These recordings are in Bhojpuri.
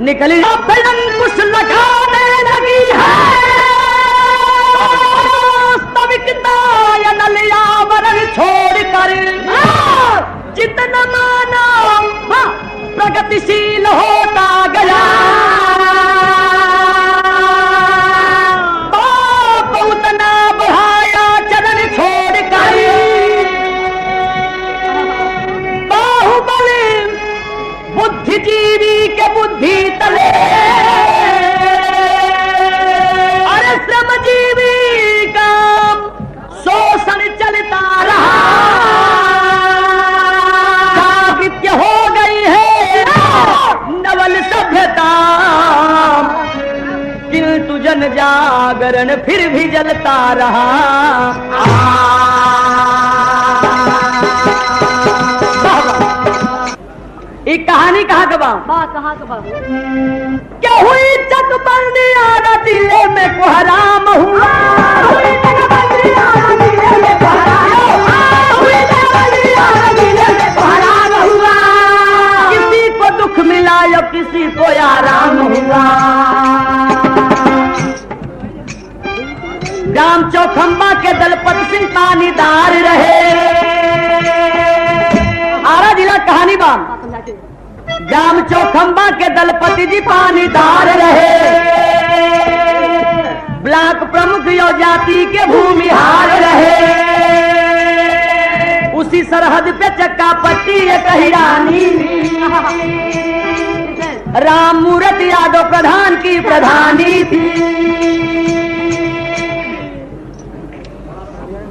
निकली कुछ लगाने लगी है नलियावरण छोड़ कर जितना माना प्रगतिशील होता गया बाप उतना बढ़ाया चरण छोड़ कर बाहुबली बुद्धिजीवी के बुद्धि तले अरे श्रमजीवी का शोषण चलता रहा जागृत्य हो गई है नवल सभ्यता किंतु जन जागरण फिर भी जलता रहा एक कहानी कहाँ कबा कहाँ कबा क्या हुई चकबंदी आना दिले में कोहराम हुआ हुई चकबंदी आना दिले में कोहराम हुई चकबंदी आना दिले में कोहराम हुआ किसी को दुख मिला या किसी को आराम हुआ ग्राम चौखंबा के दलपत सिंह पानीदार रहे आरा जिला कहानी बाम ग्राम चौखंबा के दलपति जी पानीदार रहे ब्लॉक प्रमुख यो जाति के भूमिहार रहे उसी सरहद पे चक्का पट्टी एक हिरानी राम मूरत यादव प्रधान की प्रधानी थी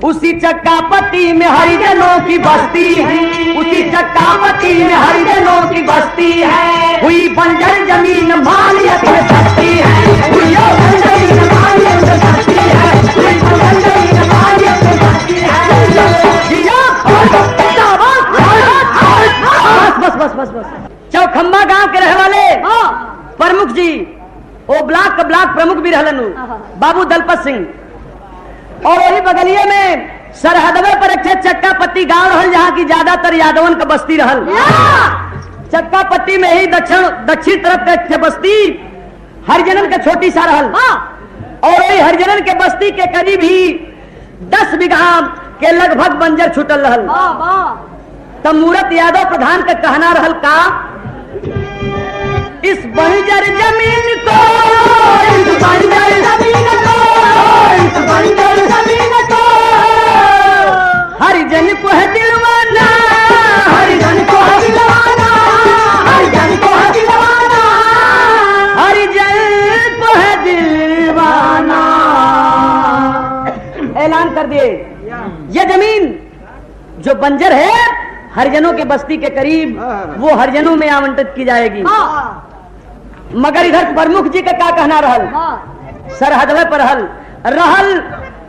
उसी चक्कापट्टी में हरिजनों की बस्ती है उसी चक्कापट्टी में हरिजनों की बस्ती है हुई बंजर जमीन मालियत में सस्ती है हुई बंजर जमीन मालियत में सस्ती है हुई बंजर जमीन मालियत में सस्ती है बस बस बस बस चौखंबा गांव के रहने वाले प्रमुख जी वो ब्लॉक प्रमुख भी रहलन बाबू दलपत सिंह और वही बगलिए में सरहदवे पर एक चक्कापट्टी गांव रहल जहाँ की ज्यादातर यादवन का बस्ती रहल चक्कापट्टी में ही दक्षिण तरफ के बस्ती हरिजनन के छोटी सा रहल और वही हरिजनन के बस्ती के करीब ही 10 बीघा के लगभग बंजर छूटल रहल तब मूरत यादव प्रधान का कहना रहल का इस बंजर जमीन को इस बंजर जमीन को इस बंजर जमीन को हरिजन को है दिलवाना हरिजन को है दिलवाना हरिजन को है दिलवाना हरिजन को है दिलवाना ऐलान कर दिए ये जमीन जो बंजर है हरिजनों के बस्ती के करीब वो हरिजनों में आवंटित की जाएगी मगर इधर प्रमुख जी का क्या कहना रहल सरहदवे पर रहल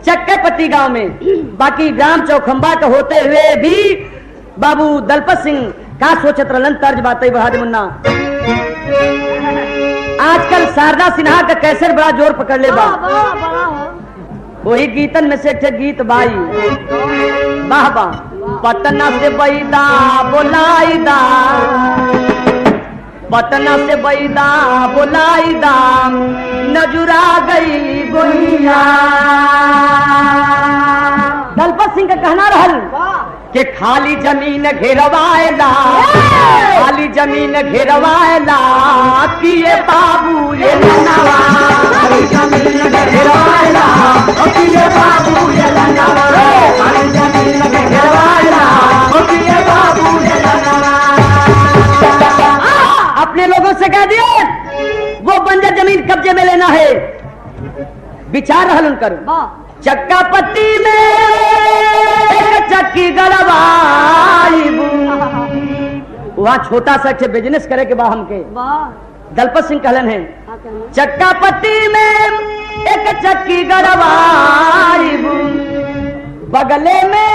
चक्कापट्टी गांव में बाकी ग्राम चौखंबा के होते हुए भी बाबू दलपत सिंह का सोचत रहलन तर्ज बातें बढ़ा दे मुन्ना आजकल शारदा सिन्हा का कैसे बड़ा जोर पकड़ ले बा वही गीतन में से एक गीत बाई वाह वाह पटना से बैदा बोलाईदा पटना से बैदा बोलाईदा नजुरा गई गोइया दलपत सिंह का कहना रहल कि खाली जमीन घेरवाएला खाली जमीन घेरवाएला किए बाबू ये लनवा खाली जमीन घेरवाएला किए बाबू ये लनवा खाली जमीन घेरवाएला किए बाबू ये लनवा अपने लोगों से कह दिए वो बंजर जमीन कब्जे में लेना है विचार रहल उनकर चक्कापट्टी में एक चक्की गड़वाई वहाँ छोटा सा बिजनेस करे के बाद हमके दलपत सिंह कहलन है चक्कापट्टी में एक चक्की गड़वाई बगले में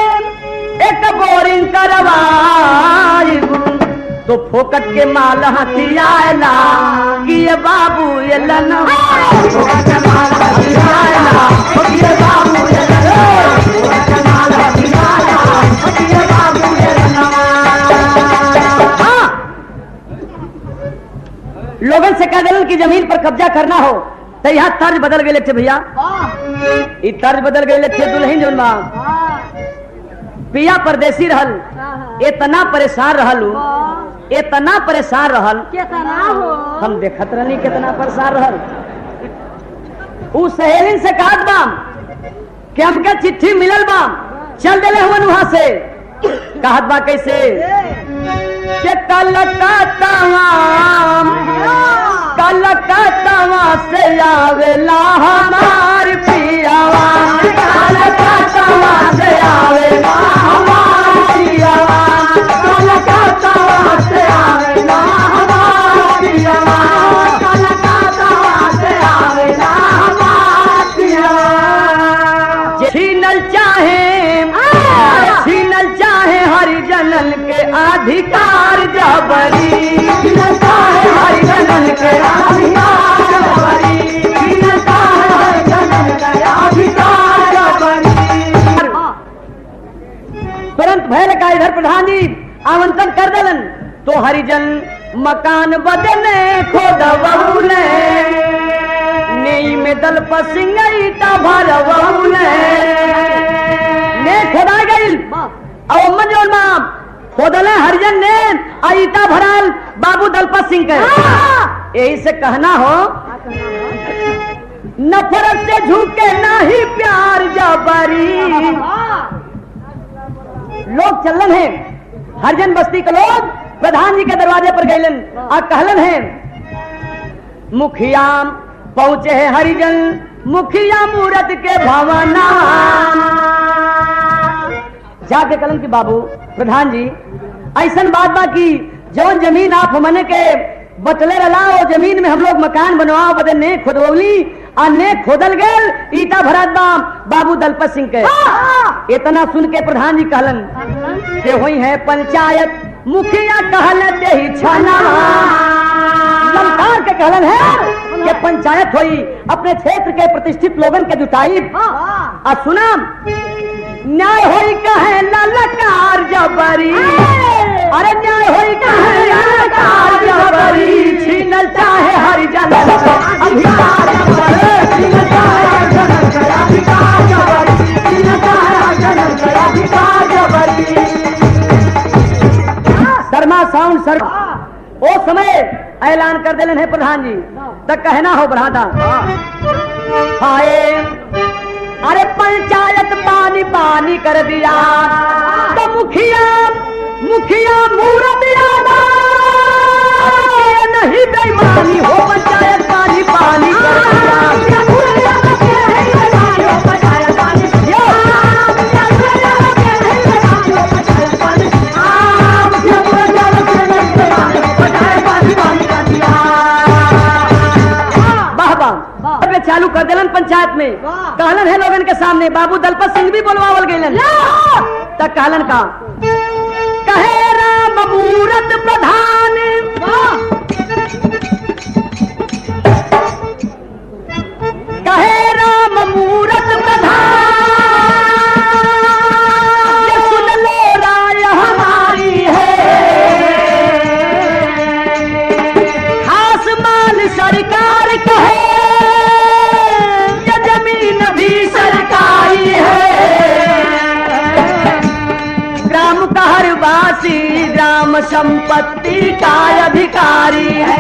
एक बोरिंग करवाई तो फोकट के माल हथियाला कि ये बाबू ये लना फोकट के माल हथियाला कि ये बाबू ये लना फोकट के माल हथियाला कि ये बाबू ये लना लोगन से कह दिलन कि जमीन पर कब्जा करना हो तो यहाँ तर्ज बदल गए थे भैया, ये तर्ज बदल गए थे। दुल्हन जौन बा पिया परदेसी रहल, इतना परेशान रहल, इतना परेशान रहल, हम देखत रहनी कितना परेशान रहल। उ सहेलिन से कहत बा कि हमके चिट्ठी मिलल बा, चल देले हुवन वहां से। कहत बा कैसे कि कलकत्ता से आवेला हमार पियावा, कलकत्ता से आवेला हमार पियावा, कलकत्ता से आवेला हमार पियावा, कलकत्ता से आवेला हमार पियावा। छीनल चाहे हरिजनन के अधिकार जबरी, छीनल चाहे हरिजनन के अधिकार जबरी, छीनल चाहे हरिजनन के अधिकार जबरी। तुरंत भैल का इधर प्रधान जी आमंत्रण कर देलन तो हरिजन मकान बदले खोदवौले, नेई में दल पसिंगईटा भरवौले, ने खोदा गईल और मंजोल मां खोदले हरिजन ने ईटा भराल बाबू दलपत सिंह के। यही से कहना हो नफरत से झुके नहीं प्यार जबरी। लोग चलन है हरिजन बस्ती के लोग प्रधान जी के दरवाजे पर गईलन और कहलन है मुखिया पहुंचे है हरिजन, मुखिया मूरत के भवना। जाके कलन की बाबू प्रधान जी ऐसा बात बा की जौन जमीन आप हमने के बटले रला वो जमीन में हम लोग मकान बनवाओ बदे ने खोदवली और ने खोदल गेल ईटा भरत बा बाबू दलपत सिंह के। इतना सुन के प्रधान जी कहलन के हुई है पंचायत, मुखिया कहलते ही छना ललकार के कहलन है कि पंचायत हुई अपने क्षेत्र के प्रतिष्ठित लोगन के जुटाई और सुना न्याय होई कहे ललकार जबरी, अरे न्याय होई कहे ललकार जबरी, छीनल चाहे हरिजन अधिकार जबरी, छीनल चाहे हरिजन अधिकार जबरी, छीनल चाहे हरिजन अधिकार जबरी। शर्मा साउंड सर ओ समय ऐलान कर देलन है प्रधान जी तक कहना हो बढ़ाता हाय। अरे पंचायत पानी पानी कर दिया तो मुखिया मूरत यादा नहीं बेईमानी हो, पंचायत पानी पानी कर दिया। चालू कर दिलन पंचायत में कहलन है लोगन के सामने बाबू दलपत सिंह भी बोलवावल गईलन तक कहलन का कहे राम मूरत प्रधान, कहे राम मूरत प्रधान, ये सुन लो राय हमारी है, खास मान सरकार कहे भी सरकारी है, ग्राम का हर वासी ग्राम संपत्ति का अधिकारी है।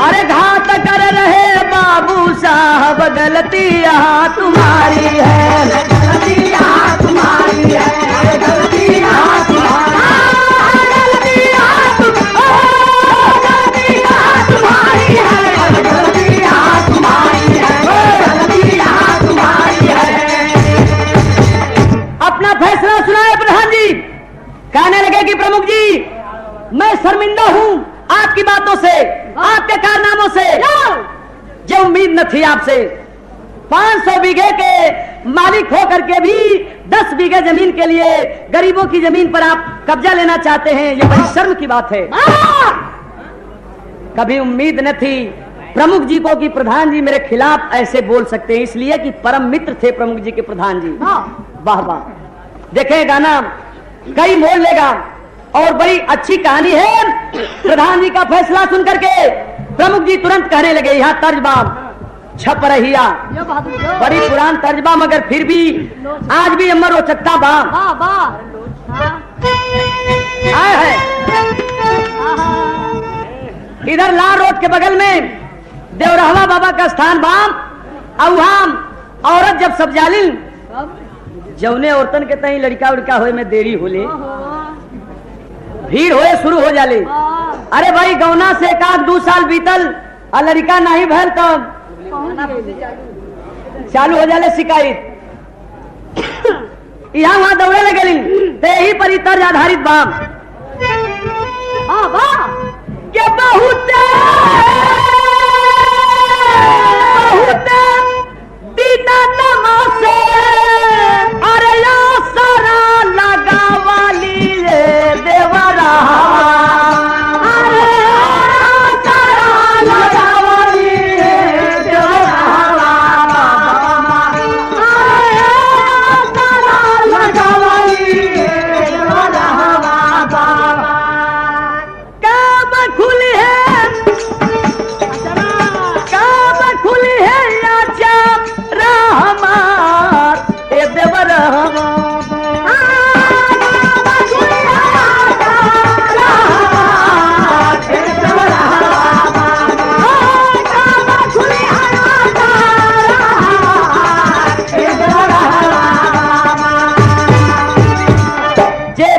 अरे घात कर रहे बाबू साहब गलती यहाँ तुम्हारी है, गलती यहाँ तुम्हारी है, गलती यहाँ तुम्हारी है, गलती यहाँ तुम्हारी है, गलती यहाँ तुम्हारी है। अपना फैसला सुनाए प्रधान जी, कहने लगे कि प्रमुख जी मैं शर्मिंदा हूं आपकी बातों से, आपके कारनामों से, जो उम्मीद न थी आपसे। 500 बीघे के मालिक होकर के भी 10 बीघे जमीन के लिए गरीबों की जमीन पर आप कब्जा लेना चाहते हैं, यह बड़ी शर्म की बात है। कभी उम्मीद न थी प्रमुख जी को कि प्रधान जी मेरे खिलाफ ऐसे बोल सकते हैं, इसलिए कि परम मित्र थे प्रमुख जी के प्रधान जी। वाह वाह, देखें गाना कई मोड़ लेगा। और बड़ी अच्छी कहानी है। प्रधान जी का फैसला सुन करके प्रमुख जी तुरंत कहने लगे, यहाँ तर्जबा छप रही है, बड़ी पुरान तर्जबा, मगर फिर भी आज भी अमर रोचकता बा आए है। इधर लाल रोड के बगल में देवरहवा बाबा का स्थान बाम, और वहां औरत जब सब जालिन जौने औरतन के तई लड़का उड़का होए में देरी होले, भीड़ होए शुरू हो जाले। अरे भाई गौना से एक आध 2 साल बीतल और लड़का नहीं भर तब चालू हो जाले शिकायत। यहाँ वहां दौड़े लगे तो यही पर तर्ज आधारित बाम के बहुत दीना नमासे अरे या सारा लगा वाली रे देवरा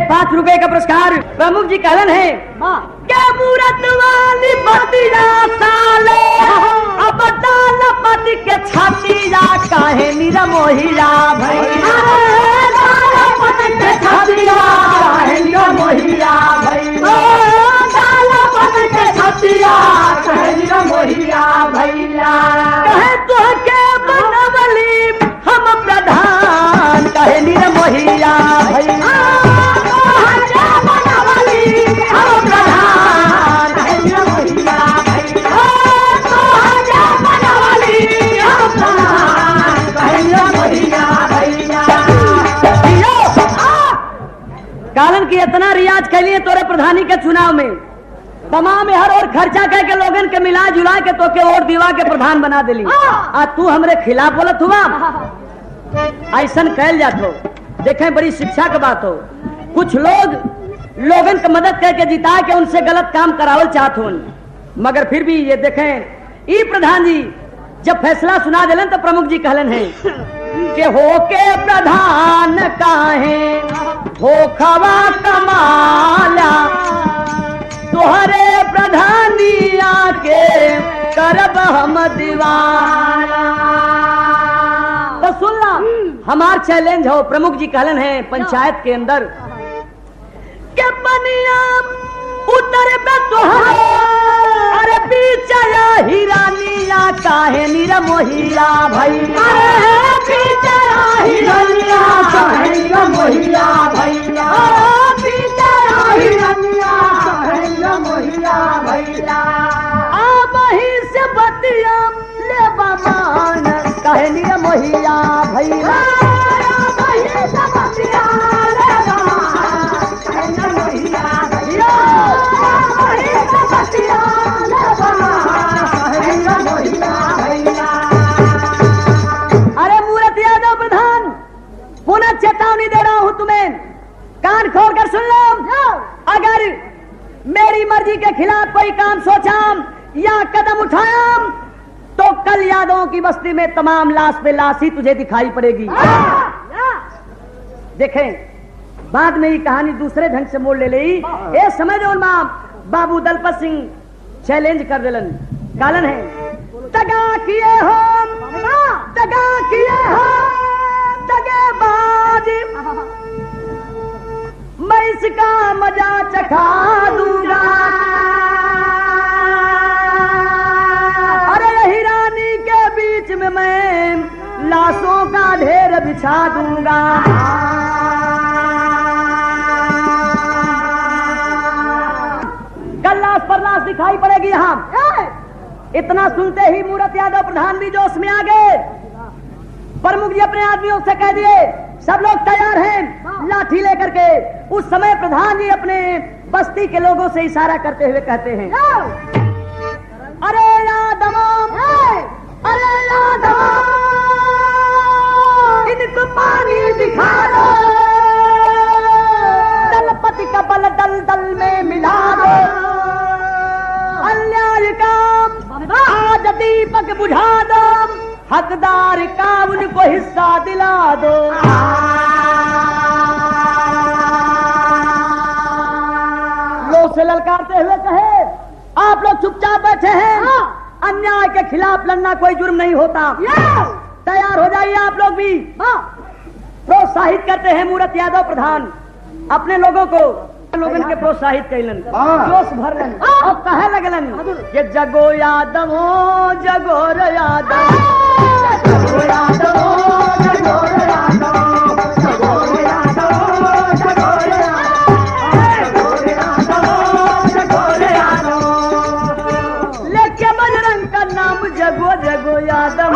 ₹5 का पुरस्कार प्रमुख जी कहलन है क्या मूरत वाली बतिया साले अब डाल पति के छतिया काहे निरा मोहिया भैया पति के छतिया काहे निरा मोहिया भैया डाल पति के छतिया काहे निरा मोहिया भैया कहे तो के बनवली हम प्रधान काहे निरा मोहिया भैया कालन की इतना रियाज के लिए तोरे प्रधानी के चुनाव में तमाम हर और खर्चा कह के लोगन के मिला जुला के तो के वोट दीवा के प्रधान बना दिली। आ तू हमरे खिलाफ बोलत हुआ, ऐसन कहल जात हो। देखें बड़ी शिक्षा की बात हो। कुछ लोग लोगन की मदद करके जिता के उनसे गलत काम करावल चाहत हो, मगर फिर भी ये देखें ई प्रधान जी जब फैसला सुना दिलन तो प्रमुख जी कहलन है कि होके प्रधान काहे धोखवा कमाला तोहरे प्रधानिया के करब हम दीवाना। तो सुनना हमार चैलेंज हो। प्रमुख जी कहलन है पंचायत के अंदर के बनिया उतर पे तोहरे अरे पीछया हिरानिया काहे निरा मोहिया भैया पीछया हिरानिया काहे निरा मोहिया भैया पीछया हिरानिया काहे निरा मोहिया भैया आ बही से बतिया ले बमान काहे निरा मोहिया भैया बही से बतिया ले बमान काहे निरा मोहिया भैया बही से बतिया ले बमान काहे निरा मोहिया भैया। अरे मूरत यादव प्रधान पुनः चेतावनी दे रहा हूं तुम्हें, कान खोल कर सुन लो। अगर मेरी मर्जी के खिलाफ कोई काम सोचा या कदम उठाया तो कल यादवों की बस्ती में तमाम लाश पे लाश ही तुझे दिखाई पड़ेगी। देखें बाद में ये कहानी दूसरे ढंग से मोड़ ले ली। ये समझ और मां बाबू दलपत सिंह चैलेंज कर दिलन। कालन है तगा किए हो तगा किए हो तगेबाजी मैं इसका मजा चखा दूंगा। अरे हिरानी के बीच में मैं लाशों का ढेर बिछा दूंगा। कल लाश पर लाश दिखाई पड़ेगी यहाँ। इतना सुनते ही मूरत यादव प्रधान भी जोश में आ गए। प्रमुख जी अपने आदमियों से कह दिए सब लोग तैयार हैं लाठी लेकर के। उस समय प्रधान जी अपने बस्ती के लोगों से इशारा करते हुए कहते हैं, अरे यादवो, अरे यादवो, इनको पानी दिखा दो, दलपति का बल दल दल में मिला दो, अन्याय का आज दीपक बुझा दो, हकदार का उनको हिस्सा दिला दो। लोग से ललकारते हुए कहे, आप लोग चुपचाप बैठे हैं, अन्याय के खिलाफ लड़ना कोई जुर्म नहीं होता। तैयार हो जाइए आप लोग भी। प्रोत्साहित करते हैं मूरत यादव प्रधान अपने लोगों को, लोगन के प्रोत्साहित कैलन, जोश भरलन और कहे लगलन कि जगो यादव जगो रे यादव, जगो यादव जगो रे यादव, जगो रे यादव जगो रे यादव, जगो रे यादव, लेके बजरंग का नाम जगो जगो यादव,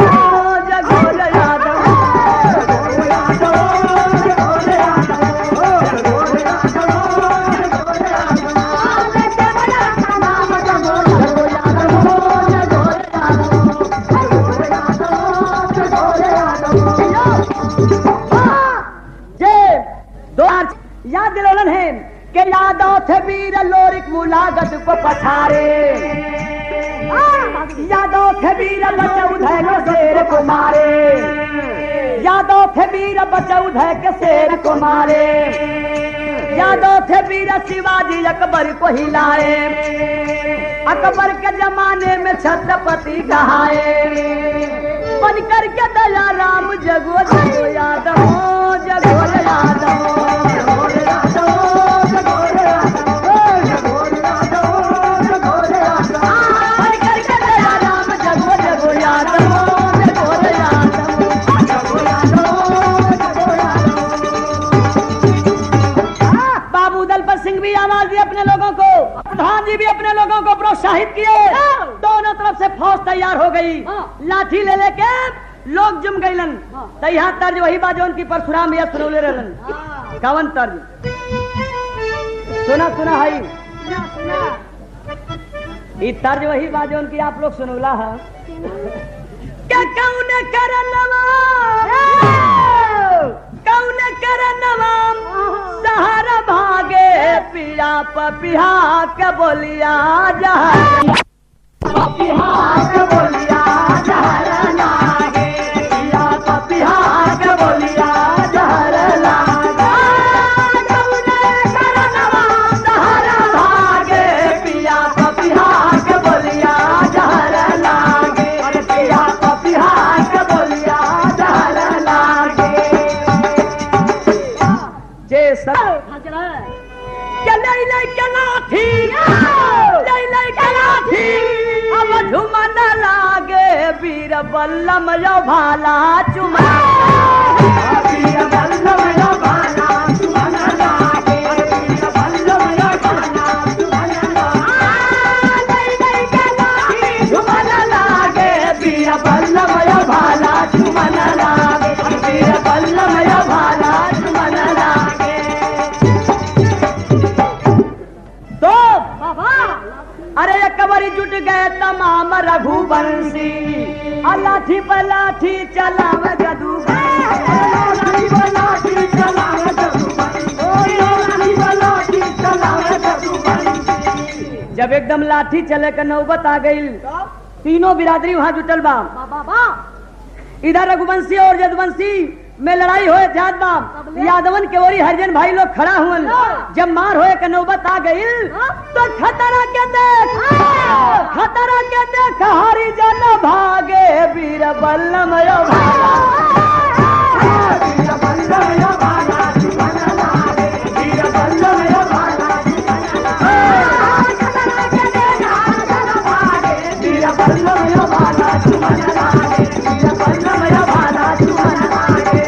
जगो रे यादव, जगो यादव जगो रे यादव, जगो रे यादव। याद दिलौलन है कि यादव थे वीर लोरिक मुलागत को पछारे, यादव थे वीर बचौधे के शेर को मारे, यादव थे वीर बचौधे के शेर को मारे, यादव थे वीर शिवाजी अकबर को हिलाए, अकबर के जमाने में छत्रपति कहाए, बन करके दया राम जगो जगो यादव, जगो रे यादव, जगो रे यादव, जगो रे यादव, जगो रे यादव, जगो रे यादव, बन करके दया राम जगो जगो यादव, जगो रे यादव, जगो यादव, जगो यादव। बाबू दलपत सिंह भी आवाज दिए अपने लोगों को, प्रधान जी भी अपने लोगों को प्रोत्साहित किए। दोनों तरफ से फौज तैयार हो गई, लाठी ले लेके लोग जुम गईलन। तो यहाँ तर्ज वही बाजो उनकी परशुराम भैया सुनौले रहलन। कवन तर्ज सुना सुना है, ये तर्ज वही बाजो उनकी आप लोग सुनौला है। क्या कौन करनवा, कौन करनवा सहारा भागे, पिया पपिहा के बोलिया जहर, पपिहा के बोलिया जहर लागे, पिया पपिहा के बोलिया जहर लागे, कौन करनवा सहारा भागे, पिया पपिहा के बोलिया जहर लागे, पिया पपिहा के बोलिया जहर लागे। जे सब अब झुमन लागे, वीर बल्लम यो भाला चुमा, वीर बल्लम यो भाला चुमन लागे, वीर बल्लम यो भाला चुमन लागे, झुमन लागे, वीर बल्लम यो भाला चुमन लागे, वीर बल्लम यो भाला चुमन लागे। तो अरे कबरी जुट गए तमाम रघुवंशी, लाठी पर लाठी चलावे जदू, लाठी पर लाठी चलावे जदू, लाठी पर लाठी चलावे जदू। जब एकदम लाठी चले का नौबत आ गई, तीनों बिरादरी वहां जुटल बा। इधर रघुवंशी और यदुवंशी में लड़ाई होए जात बा। यादवन के ओरी हरिजन भाई लोग खड़ा हुए। जब मार होए के नौबत आ गई तो खतरा के देख हरिजन भागे, वीर बल्लम यो भागा, वीर बल्लम यो भागा चुमन लागे, वीर बल्लम यो भागा चुमन लागे, वीर बल्लम यो भागा चुमन लागे, वीर बल्लम यो भागा चुमन लागे।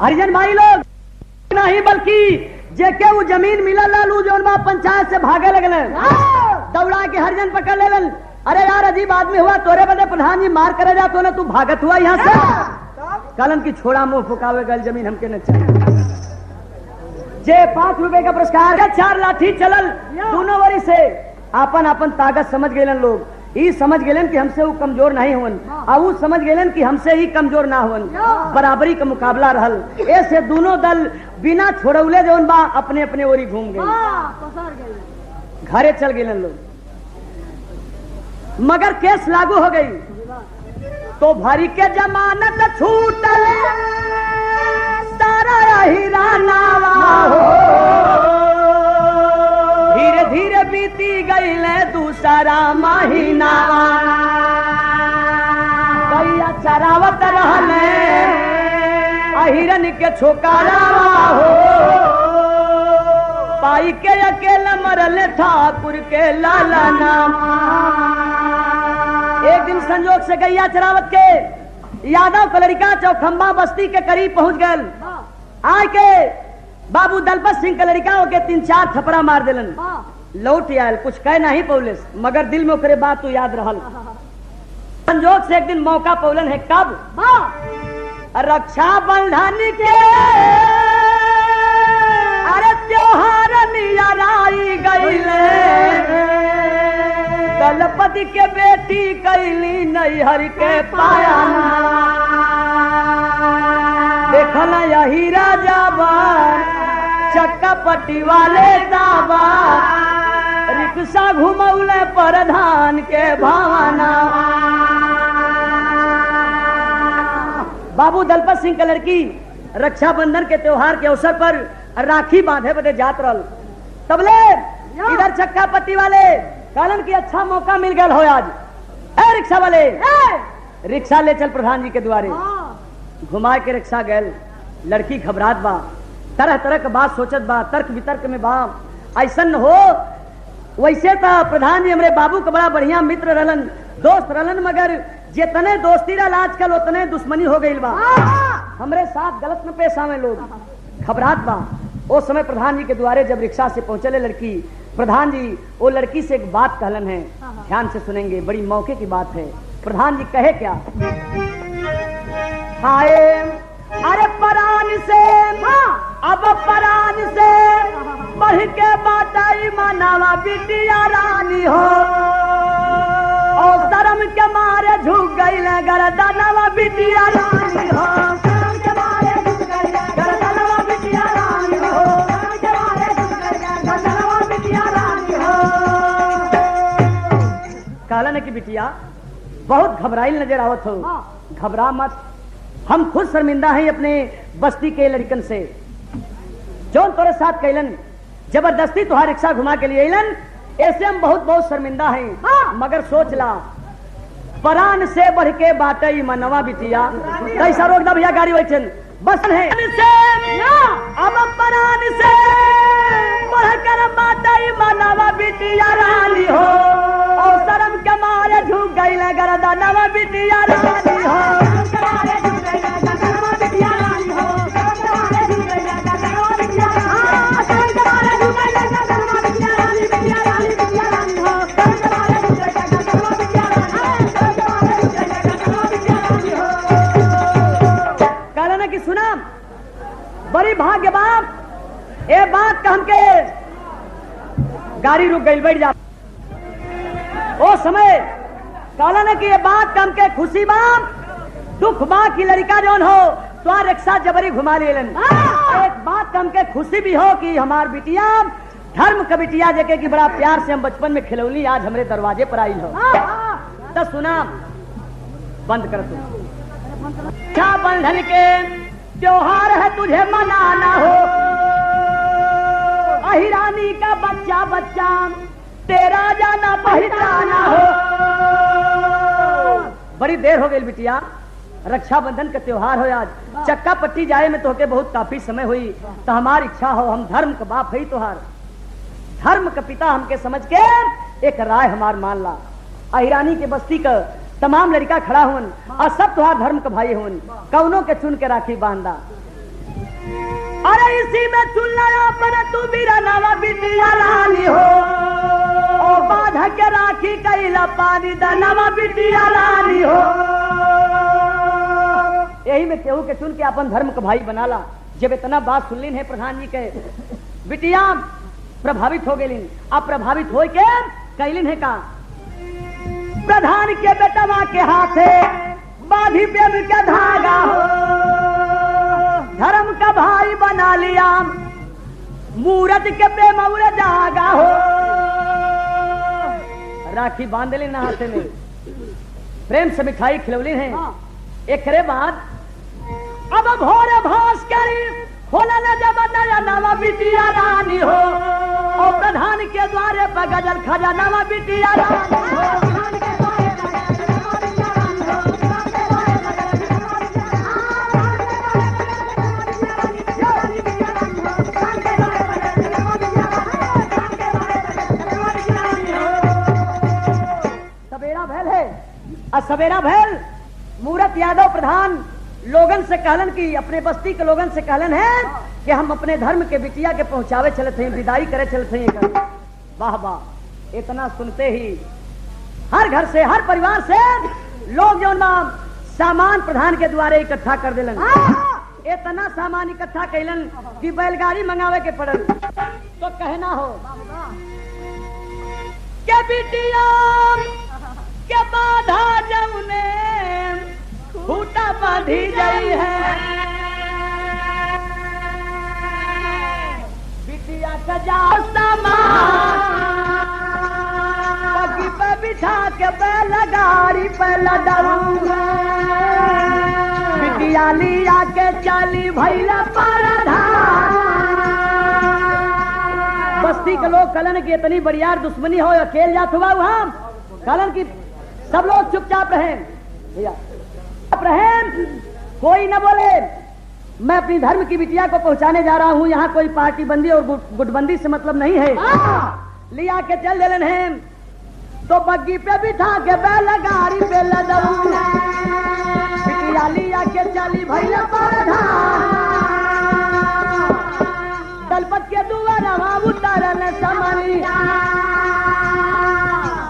हरिजन भाई लोग नहीं बल्कि जेके वो जमीन मिलल लालू जौन बा पंचायत से भागे लगल, दौड़ा के हरिजन पकड़ लेलन। अरे यार अजीब आदमी हुआ, तोरे बदे प्रधान जी मार करे जा तो ना तू भागत हुआ यहाँ से। कलन की छोड़ा मुंह फुकावे गल जमीन हमके न चाहिए। जे 5 रुपए का पुरस्कार 4 लाठी चलल दोनों वरी से आपन आपन ताकत समझ गए लोग। ई समझ गए कि हमसे वो कमजोर नहीं हुन और वो समझ गए कि हमसे ही कमजोर ना हुन। बराबरी का मुकाबला रहल। ऐसे दोनों दल बिना छोड़ौले जौन बा अपने अपने ओरी घूम गए, घरे चल गए लोग। मगर केस लागू हो गई तो भारी के जमानत छूटल सारा हिरानावा हो। धीरे धीरे बीती गई दूसरा महीना, गैया चरावत रहले अहिरन के छोकरावा हो। पाई के अकेला मरल ठाकुर के लाला नाम। एक दिन संजोग से गैया चरावत के यादव का लड़का चौखंबा बस्ती के करीब पहुंच गए। आके बाबू दलपत सिंह का लड़का के 3-4 थपड़ा मार दिलन। लौट आयल, कुछ कह नहीं पौलिस, मगर दिल में ओकरे बात तो याद रहल। संजोग से एक दिन मौका पौलन है, कब? रक्षा बंधन के अरे त्योहार नियराई गईले। दलपति के बेटी कैली नैहर के पाया, देखल यही राजा बार चक्का पट्टी वाले दाबा। रिक्शा घुमौले प्रधान के भावना। बाबू दलपत सिंह का लड़की रक्षाबंधन के त्योहार के अवसर पर राखी बांधे बदे जात रहल। तबले इधर चक्का पट्टी वाले कालन की अच्छा मौका मिल गया हो आज। ए रिक्शा वाले, रिक्शा ले चल प्रधान जी के द्वारे। घुमा के रिक्शा गए। लड़की घबरात बा, तरह तरह के बात सोचत बा, तर्क वितर्क में बा। ऐसा न हो वैसे तो प्रधान जी हमारे बाबू का बड़ा बढ़िया मित्र रहलन, दोस्त रहलन, मगर जितने दोस्ती रहल आजकल उतने दुश्मनी हो गई बा। हमरे साथ गलत न पेश आवे लोग। घबरात बा। उस समय प्रधान जी के द्वारे जब रिक्शा से पहुंचले लड़की, प्रधान जी वो लड़की से एक बात कहलन है, ध्यान से सुनेंगे, बड़ी मौके की बात है। प्रधान जी कहे क्या? हाय अरे परान से अब परान से बढ़ के बाटाई मनावा बिटिया रानी हो। और शर्म के मारे झुक गई गरदनवा बिटिया रानी हो। कहलन की बिटिया बहुत घबराइल नजर आवत हो। घबरा मत, हम खुद शर्मिंदा हैं अपने बस्ती के लड़कन से जो तोरे साथ कैलन, जबरदस्ती तुहार रिक्शा घुमा के लिए अलन। ऐसे हम बहुत बहुत शर्मिंदा हैं। मगर सोच ला परान से बढ़ के बाटई मनवा बिटिया। कैसा रोक दा भैया गाड़ी वैचन बस है अब परान से बढ़ कर बाटई मनवा बिटिया रानी हो। और शर्म के मारे झुक गई गरदनवा बिटिया रानी हो। कहना कि सुना बड़ी भाग्य बाप ए बात का हमके गाड़ी रुक गई, बैठ जा। ओ समय कहला न कि ये बात का हमके खुशी बाप दुख बा की लड़का जौन हो तो रिक्शा जबरी घुमा लेलन। एक बात का हमके खुशी भी हो कि हमार बिटिया धर्म का बिटिया जेके की बड़ा प्यार से हम बचपन में खिलौली आज हमरे दरवाजे पर आई हो। तो सुना बंद कर तू। क्या बंधन के त्योहार है तुझे मनाना हो। अहिरानी का बच्चा बच्चा तेरा जाना पहचाना हो। बड़ी देर हो गई बिटिया, रक्षाबंधन का त्योहार हो आज। चक्का पट्टी जाए में तो होके बहुत काफी समय हुई। तो हमारी इच्छा हो, हम धर्म का बाप है तोहार, धर्म का पिता हमके समझ के एक राय हमार मान ला। अहिरानी के बस्ती का तमाम लड़का खड़ा हुन और सब तुहार धर्म का भाई हुन, कौनों के चुन के राखी बांधा। अरे इसी में चुनना अपना तू बिरा नावा बिटिया रानी हो। और बाधा कह के राखी कैला पानी दनवा बिटिया रानी हो। यही में केहू के सुन के अपन धर्म का भाई बनाला। जब इतना बात सुन लीन है प्रधान जी के, बिटिया प्रभावित हो गई। अब प्रभावित हो के कैलिन है का, प्रधान के बेटवा के हाथे बाधी प्रेम का धागा हो, धर्म का भाई बना लिया, मूरत के प्रेम और जागा हो। राखी बांध ली ना हाथे में, प्रेम से मिठाई खिलौली है। एक बाद अब भोर भास करी होला न जब नया नवा बिटिया रानी हो, और प्रधान के द्वारे पर गजल खजा नवा बिटिया रानी हो। सवेरा भैल मूरत यादव प्रधान लोगन से कहलन की, अपने बस्ती के लोगन से कहलन है कि हम अपने धर्म के बिटिया के पहुंचावे चलते हैं, विदाई करे चलते हैं। वाह वाह, इतना सुनते ही हर घर से, हर परिवार से लोग जो सामान प्रधान के द्वारे इकट्ठा कर दिलन। इतना सामान इकट्ठा कैलन कि बैलगाड़ी मंगावे के पड़ल। तो कहना हो के बिटिया के बाधा जौने खूटा बांधी गई है, बिटिया का जाओ सामान पगी पे बिठा के बैलगाड़ी पे लदऊंगा, बिटिया लिया के चाली भैला परधान। बस्ती के लोग कलन की इतनी बड़ियार दुश्मनी हो, अकेले जात हुआ वहां कलन की सब लोग चुपचाप रहें, भैया रहें, कोई न बोले। मैं अपनी धर्म की बिटिया को पहुंचाने जा रहा हूं, यहाँ कोई पार्टी बंदी और गुटबंदी से मतलब नहीं है। लिया के चल देलन है तो बग्गी पे बिठा के बैलगाड़ी पे लदऊंगा, बिटिया लिया के चली भैया परधान। दलपत के दुआरा उतारन सामानी,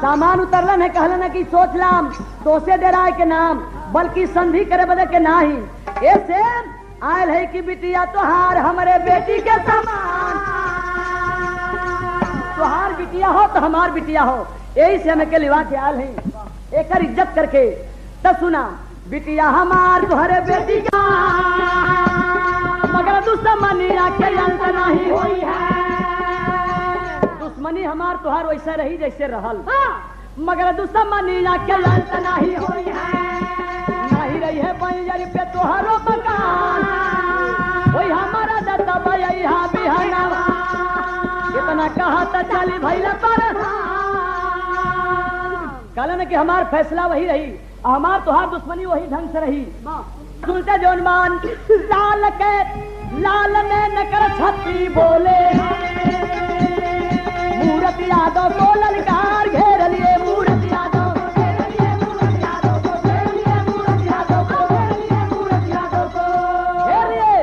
सामान उतरलन है, कहलन है कि सोच लाम तो से डराए के नाम, बल्कि संधि करे बदे के नाही। ऐसे आयल है कि बिटिया तोहार हमारे बेटी के समान, तोहार बिटिया हो तो हमार बिटिया हो, यही से हमें के लिवा के आयल है। एक इज्जत करके तब सुना, बिटिया हमार तुम्हारे बेटी का, मगर दुश्मनी के अंत नहीं हुई है। दुश्मनी हमार तुहार वैसे रही जैसे रहल, मगर दुश्मनी के अंत नहीं हुई है। नहीं रही है बंजर पे तुहारो मकान, वही हमारा दत्ता भैया बिहानवा, इतना कहा तो चली भैया पर कहलन कि हमार फैसला वही रही, हमार तुहार दुश्मनी वही ढंग से रही। सुनते जोन मान लाल के लाल ने नकर छत्री बोले, मूरत यादव को ललकार घेर लिए, मूरत यादव को घेर लिए, मूरत यादव को घेर लिए, मूरत यादव को घेर लिए, मूरत यादव को घेर लिए।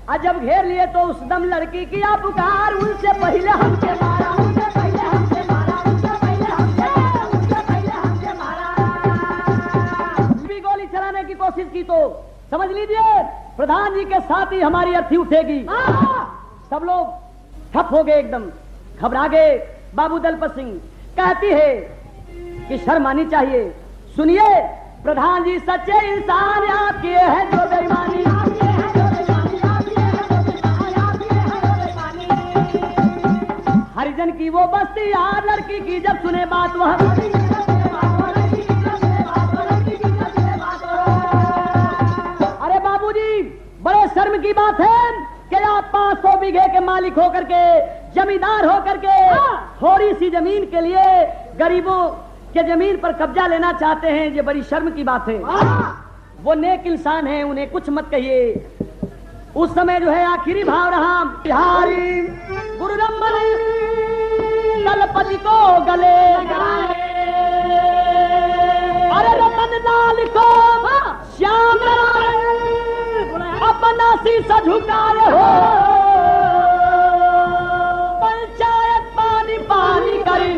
और जब घेर लिए तो उस दम लड़की की आप पुकार, उनसे पहले हमसे मारा, उनसे पहले हमसे मारा, उनसे पहले हमसे मारा, उनसे पहले हमसे मारा। भी गोली चलाने की कोशिश की तो समझ लीजिए प्रधान जी के साथ ही हमारी अर्थी उठेगी। सब लोग ठप हो गए, एकदम घबरा गए। बाबू दलपत सिंह कहती है कि शर्म आनी चाहिए। सुनिए प्रधान जी सच्चे इंसान आपके हैं जो बेईमानी, हरिजन की वो बस्ती यार लड़की की जब सुने बात वह, अरे बाबूजी बड़े शर्म की बात है कि आप 500 बीघे के मालिक होकर के, जमींदार होकर के, थोड़ी सी जमीन के लिए गरीबों के जमीन पर कब्जा लेना चाहते हैं, ये बड़ी शर्म की बात है। वो नेक इंसान है, उन्हें कुछ मत कहिए। उस समय जो है आखिरी भाव रहा, बिहारी गुरु दलपति को गले अरे रतन लाल को श्याम अपना शीशा झुकाए हो, पंचायत पानी पानी करी